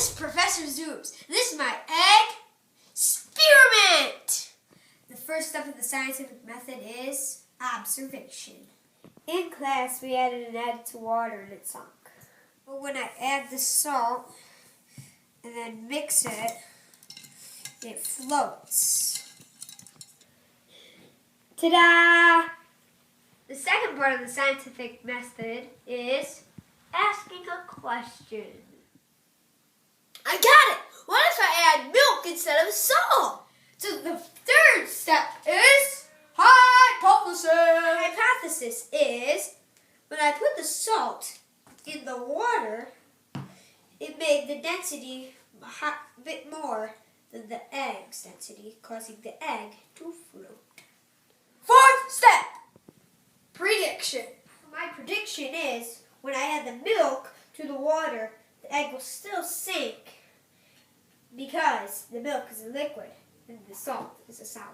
This is Professor Zoobs. This is my Eggsperiment. The first step of the scientific method is observation. In class, we added an egg to water and it sunk. But when I add the salt and then mix it, it floats. Ta-da! The second part of the scientific method is asking a question. I got it! What if I add milk instead of salt? So the third step is hypothesis. Hypothesis is when I put the salt in the water, it made the density a bit more than the egg's density, causing the egg to float. Fourth step, prediction. My prediction is when I add the milk to the water, the egg will still sink because the milk is a liquid and the salt is a solid.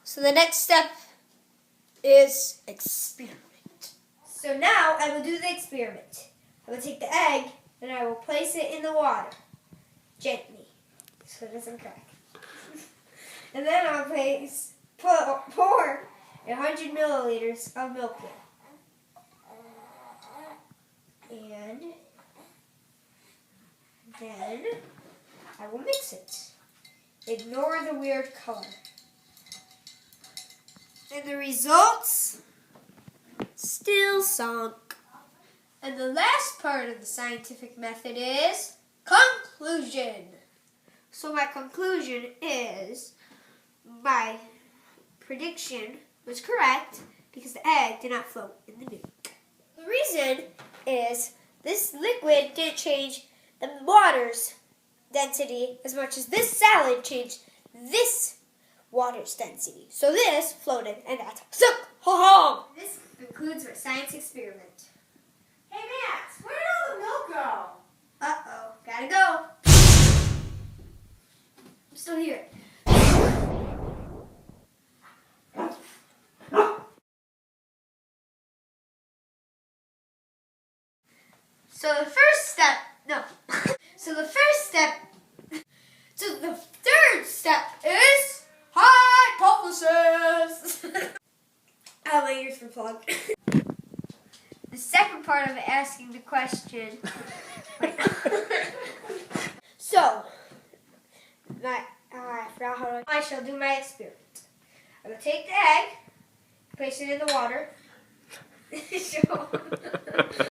So the next step is experiment. So now I will do the experiment. I will take the egg and I will place it in the water gently so it doesn't crack. And then I'll pour 100 milliliters of milk in. And then I will mix it. Ignore the weird color. And the results still sunk. And the last part of the scientific method is conclusion. So my conclusion is my prediction was correct because the egg did not float in the milk. The reason is this liquid didn't change the water's density as much as this salad changed this water's density. So this floated and that sunk. Ho ho! This concludes our science experiment. Hey Max, where did all the milk go? Uh-oh, gotta go. I'm still here. So the third step is hypothesis. Oh, my ears were plugged. The second part of asking the question. So, I shall do my experiment. I will take the egg, place it in the water.